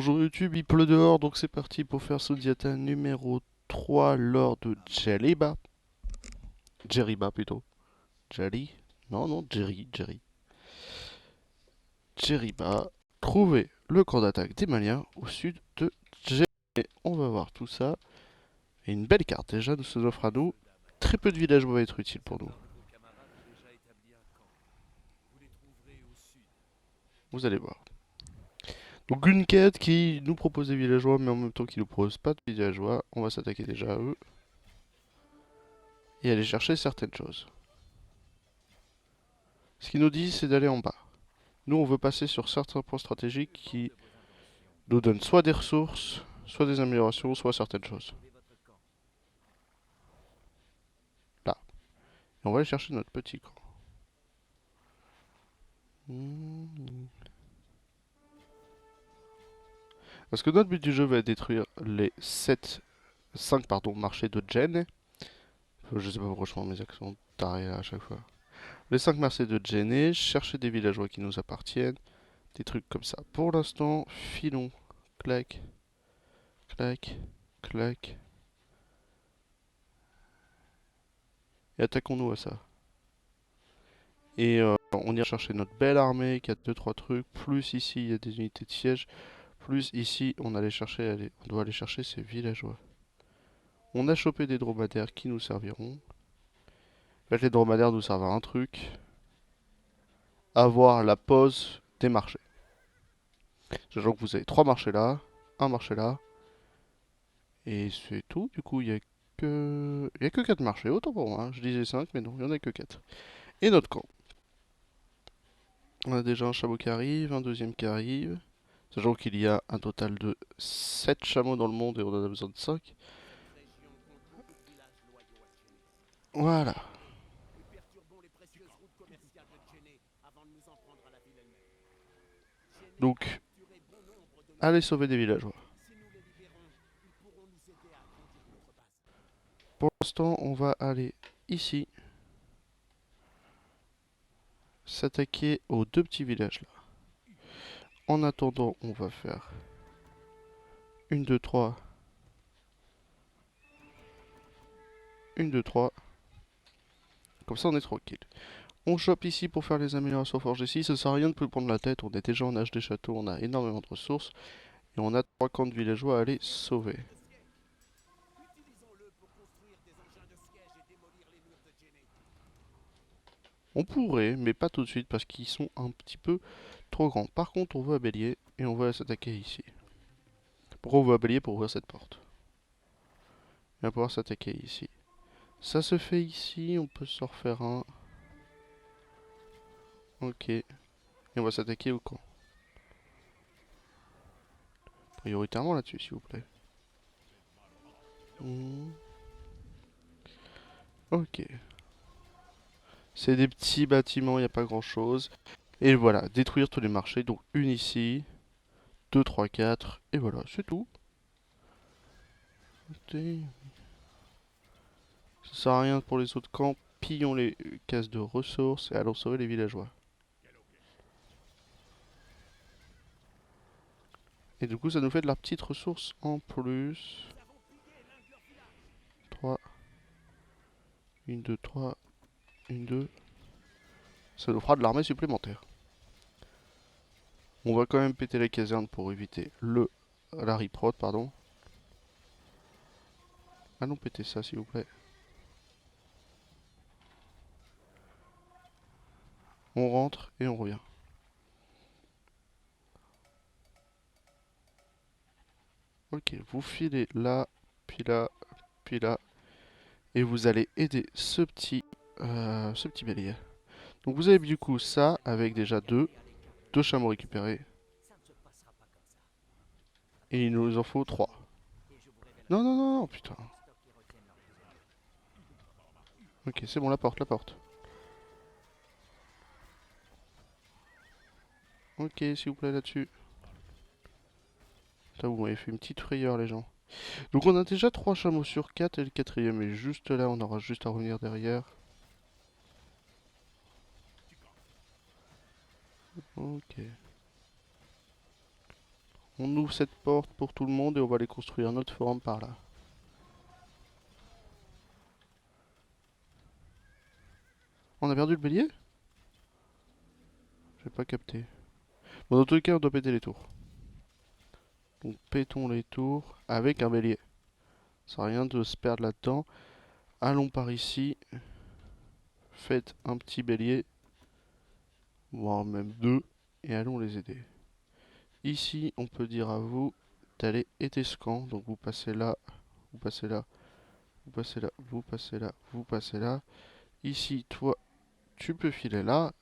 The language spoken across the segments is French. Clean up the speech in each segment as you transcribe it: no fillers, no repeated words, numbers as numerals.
Bonjour YouTube, il pleut dehors, donc c'est parti pour faire ce diata numéro 3 lors de Jeriba. Jeriba plutôt. Jerry? Non, non, Jerry. Jeriba. Trouver le camp d'attaque des Maliens au sud de Jerry. On va voir tout ça. Et une belle carte déjà nous se offre à nous. Très peu de villages vont être utiles pour nous. Vous allez voir. Donc une quête qui nous propose des villageois, mais en même temps qui nous propose pas de villageois. On va s'attaquer déjà à eux. Et aller chercher certaines choses. Ce qu'il nous dit, c'est d'aller en bas. Nous, on veut passer sur certains points stratégiques qui nous donnent soit des ressources, soit des améliorations, soit certaines choses. Là. Et on va aller chercher notre petit camp. Parce que notre but du jeu va être détruire les 5 marchés de Gen. Je sais pas pourquoi je prends mes accents tarés à chaque fois. Les 5 marchés de Gen, chercher des villageois qui nous appartiennent, des trucs comme ça. Pour l'instant, filons. Clac, clac, clac. Et attaquons-nous à ça. Et on ira chercher notre belle armée qui a deux trois trucs. Plus ici, il y a des unités de siège. Plus ici, on doit aller chercher ces villageois. On a chopé des dromadaires qui nous serviront. En fait, les dromadaires nous servent à un truc. Avoir la pause des marchés. Sachant que vous avez trois marchés là, un marché là. Et c'est tout. Du coup, il y a que 4 marchés. Autant pour moi, hein. Je disais 5, mais non, il n'y en a que 4. Et notre camp. On a déjà un chameau qui arrive, un deuxième qui arrive. Sachant qu'il y a un total de 7 chameaux dans le monde et on en a besoin de 5. Voilà. Donc, allez sauver des villageois. Pour l'instant, on va aller ici. S'attaquer aux deux petits villages là. En attendant, on va faire une, 2, 3. Une, 2, 3. Comme ça, on est tranquille. On chope ici pour faire les améliorations forges ici. Ça sert à rien de plus prendre la tête. On est déjà en âge des châteaux. On a énormément de ressources. Et on a 3 camps de villageois à aller sauver. On pourrait, mais pas tout de suite parce qu'ils sont un petit peu trop grands. Par contre, on veut un bélier et on va s'attaquer ici. Pourquoi on veut un bélier? Pour ouvrir cette porte. On va pouvoir s'attaquer ici. Ça se fait ici, on peut s'en refaire un. Ok. Et on va s'attaquer au camp. Prioritairement là-dessus, s'il vous plaît. Ok. C'est des petits bâtiments, il n'y a pas grand-chose. Et voilà, détruire tous les marchés. Donc une ici, 2, 3, 4. Et voilà, c'est tout. Ça sert à rien pour les autres camps. Pillons les cases de ressources et allons sauver les villageois. Et du coup, ça nous fait de la petite ressource en plus. 3. Une, 2, 3. Une, 2. Ça nous fera de l'armée supplémentaire. On va quand même péter la caserne pour éviter la riprod, pardon. Allons péter ça, s'il vous plaît. On rentre et on revient. Ok, vous filez là, puis là, puis là. Et vous allez aider ce petit bélier. Donc vous avez du coup ça avec déjà deux chameaux récupérés. Et il nous en faut 3. Non, non, non, non, putain. Ok, c'est bon, la porte, la porte. Ok, s'il vous plaît, là-dessus. Putain, vous m'avez fait une petite frayeur, les gens. Donc on a déjà 3 chameaux sur 4 et le quatrième est juste là, on aura juste à revenir derrière. Ok. On ouvre cette porte pour tout le monde et on va aller construire notre forum par là. On a perdu le bélier? J'ai pas capté. Bon, dans tous les cas, on doit péter les tours. Donc pétons les tours avec un bélier. Ça sert à rien de se perdre là-dedans. Allons par ici. Faites un petit bélier. Voire même deux. Et allons les aider. Ici, on peut dire à vous d'aller étescan. Donc vous passez là, vous passez là, vous passez là, vous passez là, vous passez là. Ici, toi, tu peux filer là.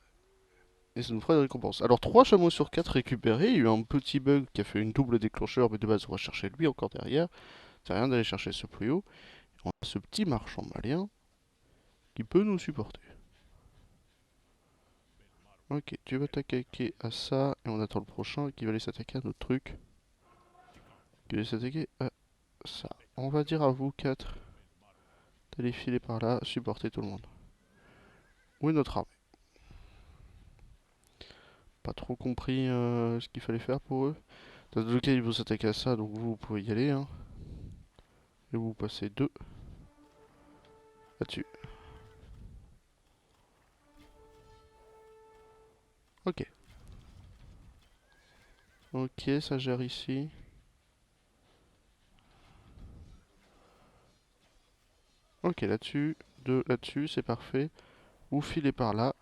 Et ça nous fera une récompense. Alors 3 chameaux sur 4 récupérés. Il y a eu un petit bug qui a fait une double déclencheur. Mais de base, on va chercher lui encore derrière. C'est rien d'aller chercher ce plus haut. On a ce petit marchand malien qui peut nous supporter. Ok, tu vas t'attaquer à ça. Et on attend le prochain qui va aller s'attaquer à notre truc. Qui va aller s'attaquer à ça. On va dire à vous 4 d'aller filer par là, supporter tout le monde. Où est notre armée? Pas trop compris ce qu'il fallait faire pour eux. Dans tous les cas, ils vont s'attaquer à ça, donc vous pouvez y aller. Hein. Et vous passez 2 là-dessus. Ok. Ok, ça gère ici. Ok, là-dessus. 2 là-dessus, c'est parfait. Vous filez par là.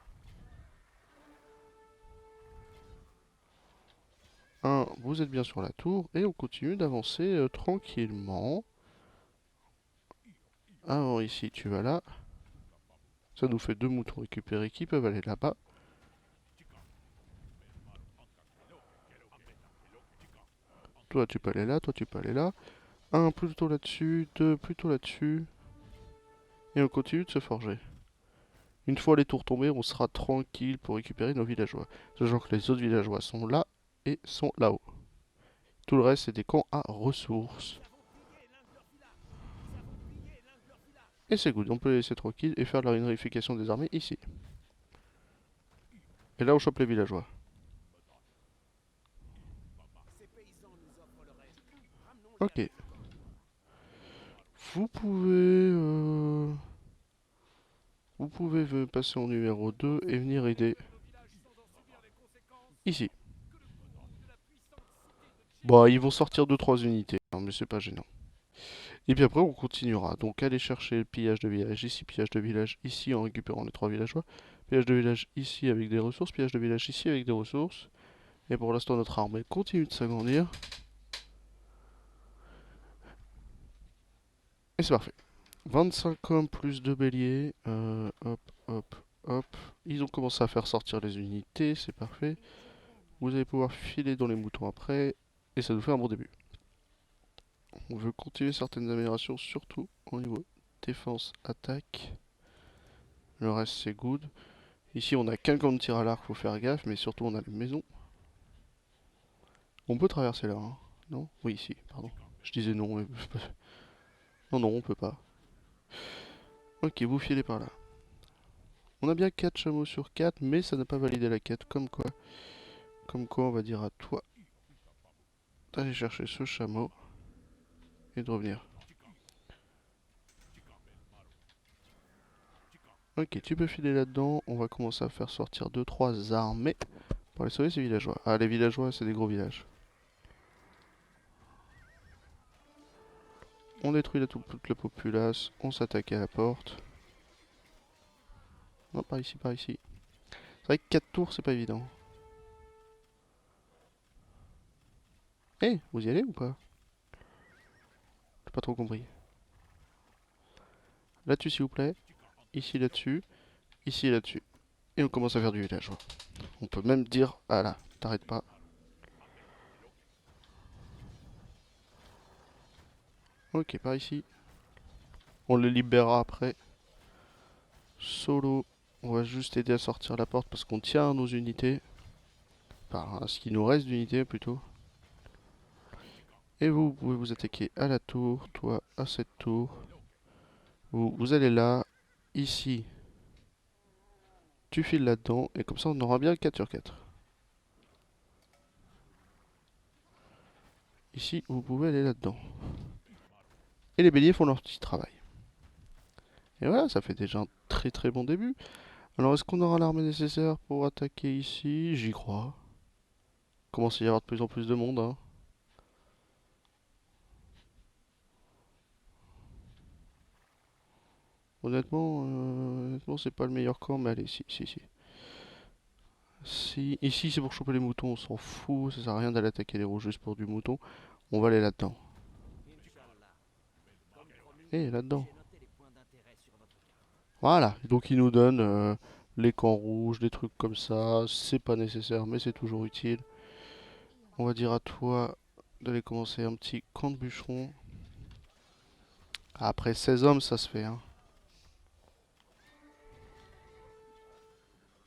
1, vous êtes bien sur la tour. Et on continue d'avancer tranquillement. Alors ici, tu vas là. Ça nous fait 2 moutons récupérés qui peuvent aller là-bas. Toi, tu peux aller là, toi, tu peux aller là. 1 plutôt là-dessus, 2 plutôt là-dessus. Et on continue de se forger. Une fois les tours tombés, on sera tranquille pour récupérer nos villageois. Sachant que les autres villageois sont là et sont là-haut. Tout le reste, c'est des camps à ressources. Et c'est good, on peut les laisser tranquilles et faire la réunification des armées ici. Et là, on chope les villageois. Ok. Vous pouvez... Vous pouvez passer au numéro 2 et venir aider. Ici. Bon, ils vont sortir 2-3 unités, hein, mais c'est pas gênant. Et puis après, on continuera. Donc, aller chercher le pillage de village ici, pillage de village ici en récupérant les 3 villageois. Pillage de village ici avec des ressources, pillage de village ici avec des ressources. Et pour l'instant, notre armée continue de s'agrandir. Et c'est parfait. 25 hommes plus 2 béliers. Hop, hop, hop. Ils ont commencé à faire sortir les unités, c'est parfait. Vous allez pouvoir filer dans les moutons après. Et ça nous fait un bon début. On veut continuer certaines améliorations, surtout au niveau défense, attaque. Le reste c'est good. Ici on a qu'un camp de tir à l'arc, faut faire gaffe, mais surtout on a les maisons. On peut traverser là, hein. Non? Oui, ici, pardon. Je disais non, mais... Non, non, on peut pas. Ok, vous filez par là. On a bien 4 chameaux sur 4, mais ça n'a pas validé la quête. Comme quoi, on va dire à toi d'aller chercher ce chameau et de revenir. Ok, tu peux filer là-dedans. On va commencer à faire sortir 2-3 armées pour aller sauver ces villageois. Ah, les villageois, c'est des gros villages. On détruit toute la populace. On s'attaque à la porte. Non, par ici, par ici. C'est vrai que 4 tours, c'est pas évident. Eh, vous y allez ou pas? J'ai pas trop compris. Là-dessus, s'il vous plaît. Ici, là-dessus. Ici, là-dessus. Et on commence à faire du villageois. On peut même dire, ah là, t'arrêtes pas. Ok, par ici. On les libérera après. Solo. On va juste aider à sortir la porte parce qu'on tient nos unités. Enfin, ce qui nous reste d'unités plutôt. Et vous pouvez vous attaquer à la tour. Toi, à cette tour. Vous allez là. Ici. Tu files là-dedans. Et comme ça, on aura bien 4 sur 4. ici, vous pouvez aller là-dedans. Et les béliers font leur petit travail. Et voilà, ça fait déjà un très très bon début. Alors, est-ce qu'on aura l'armée nécessaire pour attaquer ici? J'y crois. Commence à y avoir de plus en plus de monde, hein. Honnêtement, c'est pas le meilleur camp, mais allez, si. Si, ici c'est pour choper les moutons, on s'en fout, ça sert à rien d'aller attaquer les rouges juste pour du mouton. On va aller là-dedans. Et là-dedans. Voilà, donc il nous donne les camps rouges, des trucs comme ça. C'est pas nécessaire, mais c'est toujours utile. On va dire à toi d'aller commencer un petit camp de bûcheron. Après 16 hommes, ça se fait, hein.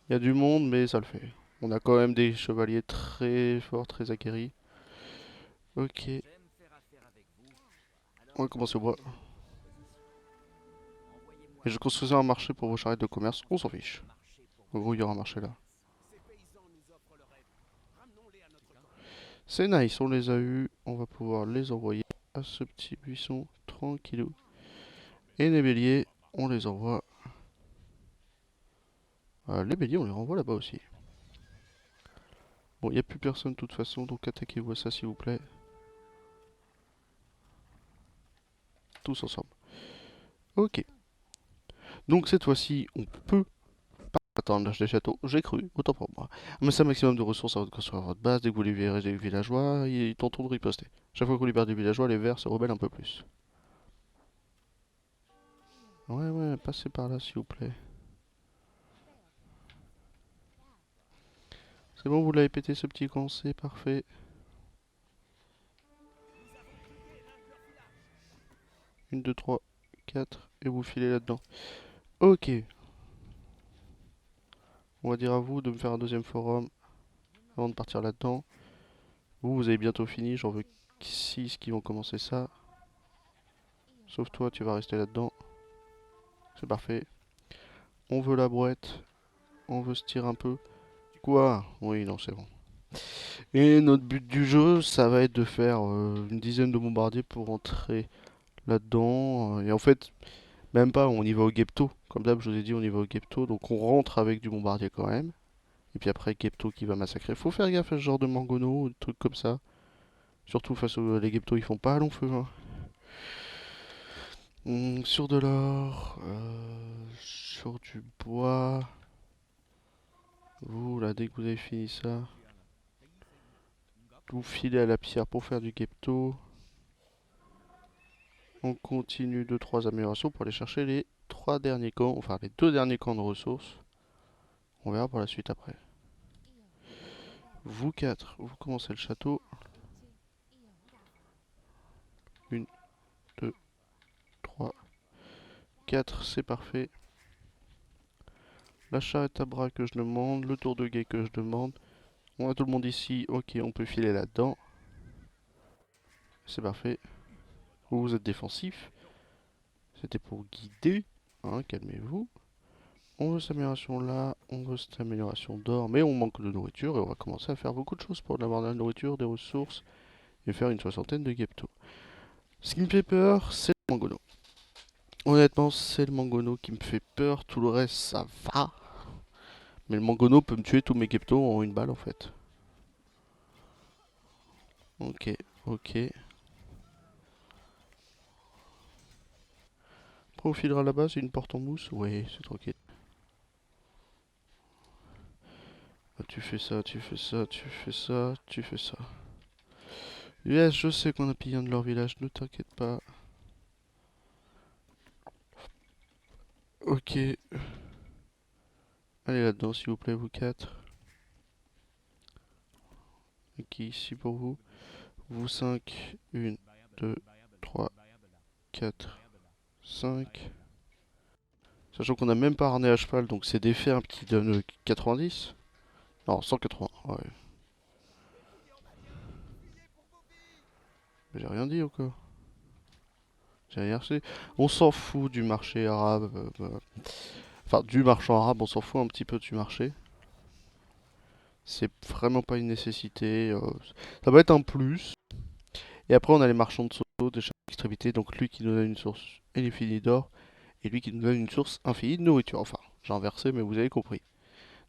Il y a du monde, mais ça le fait. On a quand même des chevaliers très forts, très acquéris. Ok, on va commencer au bois. Et je construisais un marché pour vos charrettes de commerce, on s'en fiche. En gros, il y aura un marché là. C'est nice, on les a eu. On va pouvoir les envoyer à ce petit buisson tranquillou. Et les béliers, on les envoie. Les béliers, on les renvoie là-bas aussi. Bon, il n'y a plus personne de toute façon, donc attaquez-vous à ça s'il vous plaît. Tous ensemble. Ok. Donc cette fois-ci, on peut pas attendre l'âge des châteaux. J'ai cru, autant pour moi. Mais un maximum de ressources avant de construire votre base. Dès que vous libérez des villageois, ils tenteront de riposter. Chaque fois qu'on libère des villageois, les verts se rebellent un peu plus. Ouais, passez par là s'il vous plaît. C'est bon, vous l'avez pété ce petit camp, c'est parfait. Une, 2, 3, 4, et vous filez là-dedans. Ok, on va dire à vous de me faire un deuxième forum avant de partir là-dedans. Vous avez bientôt fini, j'en veux 6 qui vont commencer ça. Sauf toi, tu vas rester là-dedans. C'est parfait. On veut la brouette, on veut se tirer un peu. Quoi? Oui, non, c'est bon. Et notre but du jeu, ça va être de faire une dizaine de bombardiers pour entrer là-dedans. Et en fait, même pas, on y va au Gepto. Comme d'hab, je vous ai dit, on y va au Gepto. Donc on rentre avec du bombardier quand même. Et puis après, Gepto qui va massacrer. Faut faire gaffe à ce genre de Mangono ou de trucs comme ça. Surtout face aux les Gepto, ils font pas long feu, hein. Sur de l'or, sur du bois. Vous, là, dès que vous avez fini ça, vous filez à la pierre pour faire du Gepto. On continue 2-3 améliorations pour aller chercher les 3 derniers camps, enfin les 2 derniers camps de ressources. On verra pour la suite après. Vous 4, vous commencez le château. 1, 2, 3, 4, c'est parfait. La charrette à bras que je demande, le tour de guet que je demande. On a tout le monde ici, ok, on peut filer là-dedans. C'est parfait. Vous êtes défensif. C'était pour guider, hein, calmez-vous. On veut cette amélioration là, on veut cette amélioration d'or, mais on manque de nourriture et on va commencer à faire beaucoup de choses pour avoir de la nourriture, des ressources et faire une soixantaine de Gepto. Ce qui me fait peur, c'est le Mangono. Honnêtement, c'est le Mangono qui me fait peur, tout le reste ça va. Mais le Mangono peut me tuer tous mes Gepto en une balle en fait. Ok. Après on filera là-bas, c'est une porte en mousse. Ouais, c'est tranquille. Tu fais ça, tu fais ça, tu fais ça, tu fais ça. Yes, je sais qu'on a pillé un de leur village, ne t'inquiète pas. Ok. Allez là-dedans, s'il vous plaît, vous 4. Ok, ici pour vous. Vous 5. 1, 2, 3, 4, 5. Sachant qu'on a même pas harnais à cheval, donc c'est des fermes qui donnent 90. Non, 180. Ouais. J'ai rien dit ou quoi? J'ai rien acheté. On s'en fout du marché arabe. Enfin, du marchand arabe, on s'en fout un petit peu du marché. C'est vraiment pas une nécessité. Ça va être un plus. Et après, on a les marchands de sceaux de chaque extrémité. Donc lui qui nous donne une source infinie d'or. Et lui qui nous donne une source infinie de nourriture. Enfin, j'ai inversé, mais vous avez compris.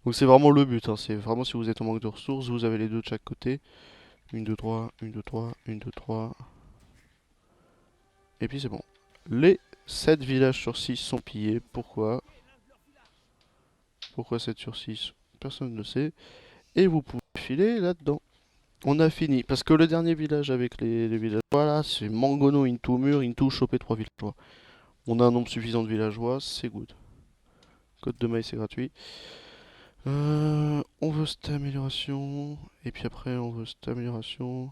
Donc c'est vraiment le but, hein. C'est vraiment si vous êtes en manque de ressources, vous avez les deux de chaque côté. Une, deux, trois, une, deux, trois, une, deux, trois. Et puis c'est bon. Les 7 villages sur 6 sont pillés. Pourquoi? Pourquoi 7 sur 6? Personne ne sait. Et vous pouvez filer là-dedans. On a fini. Parce que le dernier village avec les villageois, voilà, c'est Mangono into mur, into choper 3 villageois. On a un nombre suffisant de villageois, c'est good. Code de mail, c'est gratuit. On veut cette amélioration. Et puis après, on veut cette amélioration.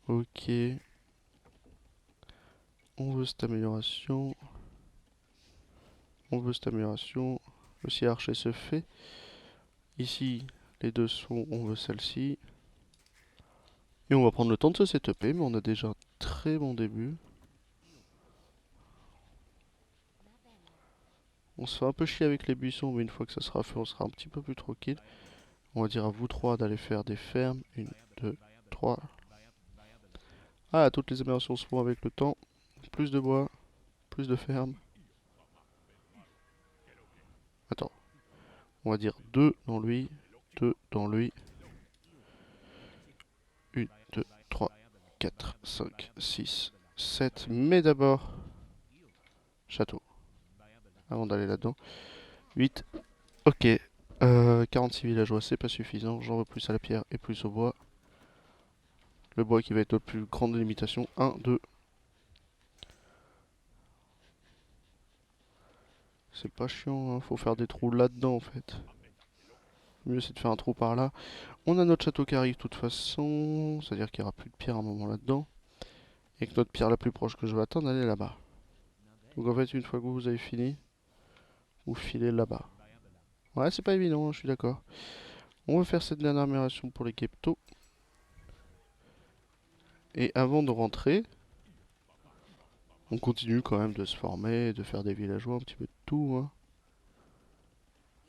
Ok. On veut cette amélioration. On veut cette amélioration. Aussi archer se fait. Ici, les deux sont. On veut celle-ci. Et on va prendre le temps de se setuper, mais on a déjà un très bon début. On se fait un peu chier avec les buissons, mais une fois que ça sera fait, on sera un petit peu plus tranquille. On va dire à vous trois d'aller faire des fermes. Une, deux, trois. Ah, toutes les améliorations se font avec le temps. Plus de bois, plus de fermes. Attends. On va dire 2 dans lui, 2 dans lui. 1, 2, 3, 4, 5, 6, 7. Mais d'abord, château. Avant d'aller là-dedans. 8. Ok. 46 villageois, c'est pas suffisant. J'en veux plus à la pierre et plus au bois. Le bois qui va être notre plus grande limitation. 1, 2. C'est pas chiant, hein. Faut faire des trous là-dedans en fait. Le mieux c'est de faire un trou par là. On a notre château qui arrive de toute façon. C'est-à-dire qu'il n'y aura plus de pierre à un moment là-dedans. Et que notre pierre la plus proche que je vais attendre, elle est là-bas. Donc en fait, une fois que vous avez fini, vous filez là-bas. Ouais, c'est pas évident, hein, je suis d'accord. On va faire cette dernière amélioration pour les Keptos. Et avant de rentrer, on continue quand même de se former, de faire des villageois, un petit peu de tout, hein.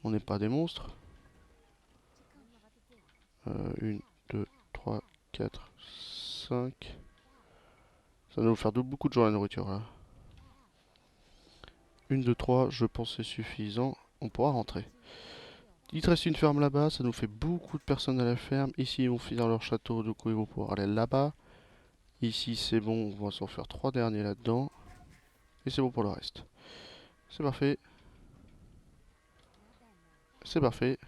On n'est pas des monstres. 1, 2, 3, 4, 5. Ça va nous faire beaucoup de gens la nourriture là. 1, 2, 3, je pense c'est suffisant. On pourra rentrer. Il te reste une ferme là-bas, ça nous fait beaucoup de personnes à la ferme. Ici ils vont finir leur château, du coup ils vont pouvoir aller là-bas. Ici c'est bon, on va s'en faire 3 derniers là-dedans. Et c'est bon pour le reste. C'est parfait. C'est parfait.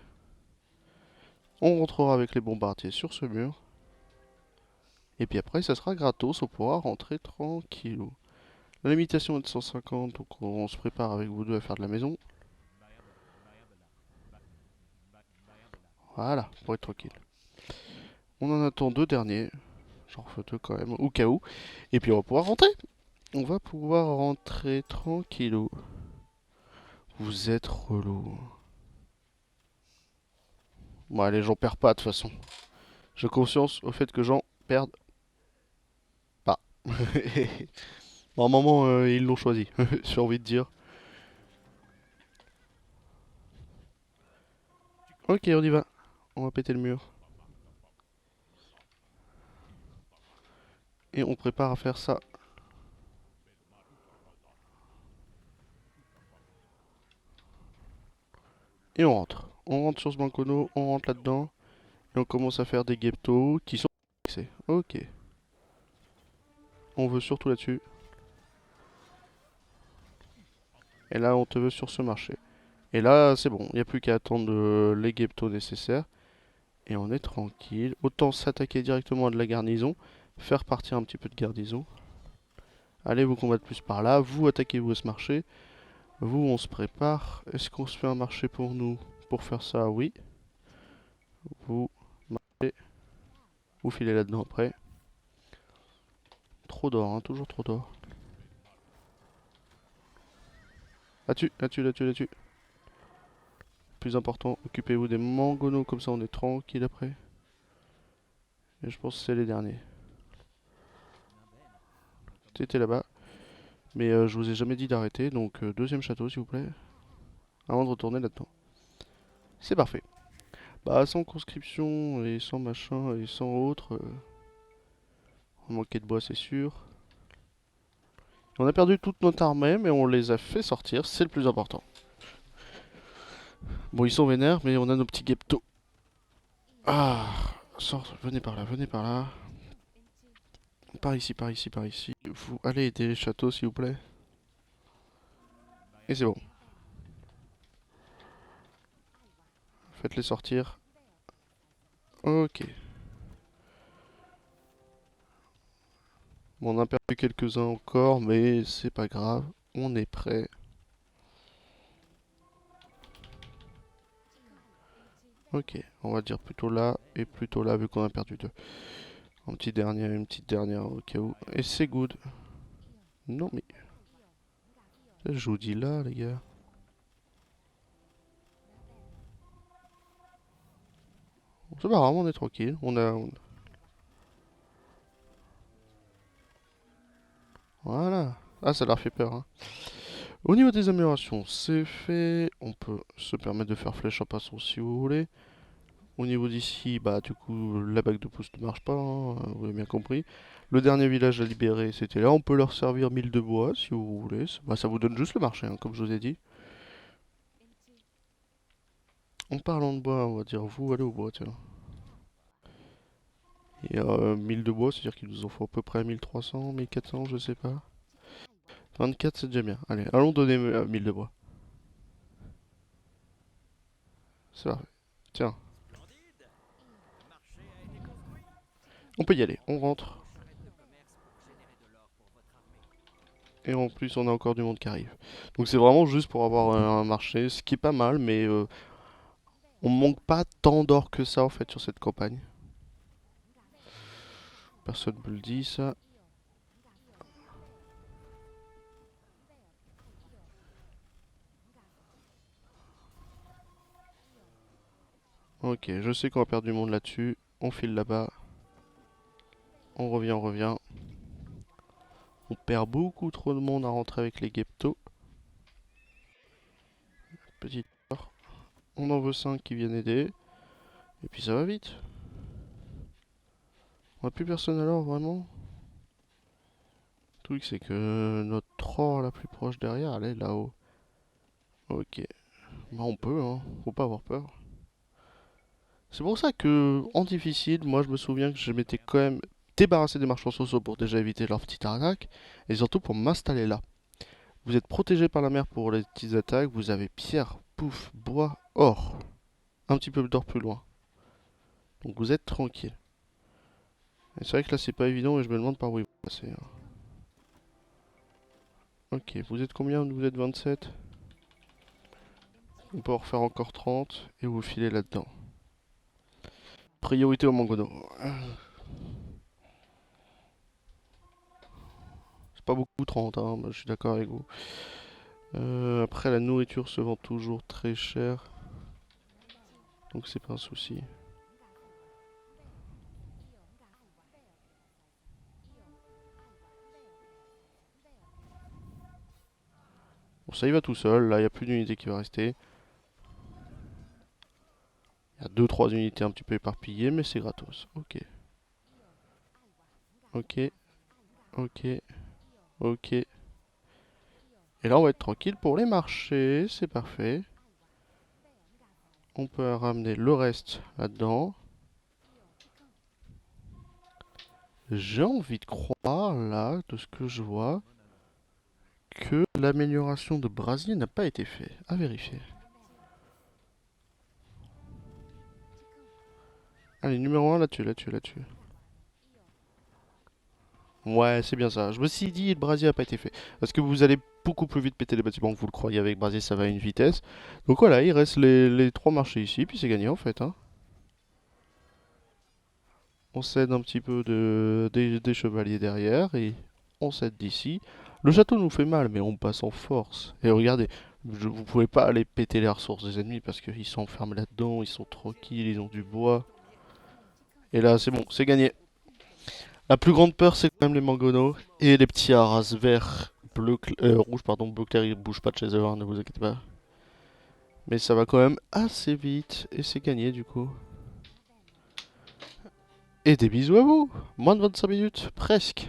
On rentrera avec les bombardiers sur ce mur. Et puis après, ça sera gratos, on pourra rentrer tranquillou. La limitation est de 150, donc on se prépare avec vous deux à faire de la maison. Voilà, pour être tranquille. On en attend deux derniers. J'en refais deux quand même, au cas où. Et puis on va pouvoir rentrer. On va pouvoir rentrer tranquillou. Vous êtes relou. Bon allez, j'en perds pas de toute façon. J'ai conscience au fait que j'en perde pas. Normalement, ils l'ont choisi, j'ai envie de dire. Ok, on y va. On va péter le mur. Et on prépare à faire ça. Et on rentre. On rentre sur ce bancono, on rentre là-dedans. Et on commence à faire des ghettos qui sont fixés. Ok. On veut surtout là-dessus. Et là, on te veut sur ce marché. Et là, c'est bon. Il n'y a plus qu'à attendre les ghettos nécessaires. Et on est tranquille. Autant s'attaquer directement à de la garnison. Faire partir un petit peu de garnison. Allez vous combattre plus par là. Vous attaquez-vous à ce marché. Vous, on se prépare. Est-ce qu'on se fait un marché pour nous? Pour faire ça, oui. Vous marchez. Vous filez là-dedans après. Trop d'or, hein, toujours trop d'or. Là-dessus, là-dessus, là-dessus, là-dessus. Plus important, occupez-vous des mangonos, comme ça on est tranquille après. Et je pense que c'est les derniers. T'étais là-bas. Mais je vous ai jamais dit d'arrêter, donc deuxième château s'il vous plaît. Avant de retourner là-dedans. C'est parfait. Bah sans conscription et sans machin et sans autre, On manquait de bois, c'est sûr. On a perdu toute notre armée, mais on les a fait sortir, c'est le plus important. Bon, ils sont vénères, mais on a nos petits geptos. Ah, sort, venez par là, venez par là. Par ici, par ici, par ici. Vous allez aider les châteaux, s'il vous plaît. Et c'est bon. Faites-les sortir. Ok. Bon, on a perdu quelques-uns encore, mais c'est pas grave. On est prêt. Ok, on va dire plutôt là et plutôt là, vu qu'on a perdu deux. Un petit dernier, une petite dernière au cas où. Et c'est good. Non mais... Je vous dis là, les gars. C'est pas grave, on est tranquille. Voilà. Ah, ça leur fait peur, hein. Au niveau des améliorations, c'est fait. On peut se permettre de faire flèche en passant si vous voulez. Au niveau d'ici, bah du coup, la bague de pouce ne marche pas, hein, vous avez bien compris. Le dernier village à libérer, c'était là. On peut leur servir 1000 de bois si vous voulez. Bah, ça vous donne juste le marché, hein, comme je vous ai dit. En parlant de bois, on va dire vous allez au bois, tiens. Et 1000 de bois, c'est-à-dire qu'il nous en faut à peu près 1300, 1400, je sais pas. 24, c'est déjà bien. Allez, allons donner 1000 de bois. C'est parfait. Tiens, on peut y aller. On rentre. Et en plus, on a encore du monde qui arrive. Donc c'est vraiment juste pour avoir un marché, ce qui est pas mal, mais on manque pas tant d'or que ça en fait sur cette campagne. Personne ne me le dit ça. Ok, je sais qu'on va perdre du monde là-dessus. On file là-bas. On revient, on revient. On perd beaucoup trop de monde à rentrer avec les Geptos. Petite peur. On en veut 5 qui viennent aider. Et puis ça va vite. On a plus personne alors, vraiment. Le truc c'est que notre or la plus proche derrière, elle est là-haut. Ok. Bah on peut, hein. Faut pas avoir peur. C'est pour ça que, en difficile, moi je me souviens que je m'étais quand même débarrassé des marchands sociaux pour déjà éviter leur petite attaque. Et surtout pour m'installer là. Vous êtes protégé par la mer pour les petites attaques. Vous avez pierre, pouf, bois, or. Un petit peu d'or plus loin. Donc vous êtes tranquille. Et c'est vrai que là c'est pas évident et je me demande par où il va passer, hein. Ok, vous êtes combien? Vous êtes 27. On peut en refaire encore 30 et vous filez là-dedans. Priorité au mangono. C'est pas beaucoup 30, hein, je suis d'accord avec vous. Après la nourriture se vend toujours très cher. Donc c'est pas un souci. Bon ça y va tout seul, là il n'y a plus d'unité qui va rester. Il y a 2-3 unités un petit peu éparpillées mais c'est gratos. Ok. Ok. Ok. Ok. Et là on va être tranquille pour les marchés, c'est parfait. On peut ramener le reste là-dedans. J'ai envie de croire là, de ce que je vois, que l'amélioration de brasier n'a pas été faite. À vérifier. Allez, numéro 1 là-dessus, là-dessus, là-dessus. Ouais, c'est bien ça. Je me suis dit, le brasier n'a pas été fait. Parce que vous allez beaucoup plus vite péter les bâtiments que vous le croyez avec brasier, ça va à une vitesse. Donc voilà, il reste les trois marchés ici, puis c'est gagné en fait, hein. On cède un petit peu des chevaliers derrière et on cède d'ici. Le château nous fait mal, mais on passe en force. Et regardez, vous pouvez pas aller péter les ressources des ennemis parce qu'ils sont enfermés là-dedans, ils sont tranquilles, ils ont du bois. Et là, c'est bon, c'est gagné. La plus grande peur, c'est quand même les mangonos et les petits haras verts, rouges, pardon, bleu clair, ils bougent pas de chez eux, hein, ne vous inquiétez pas. Mais ça va quand même assez vite et c'est gagné du coup. Et des bisous à vous. Moins de 25 minutes, presque.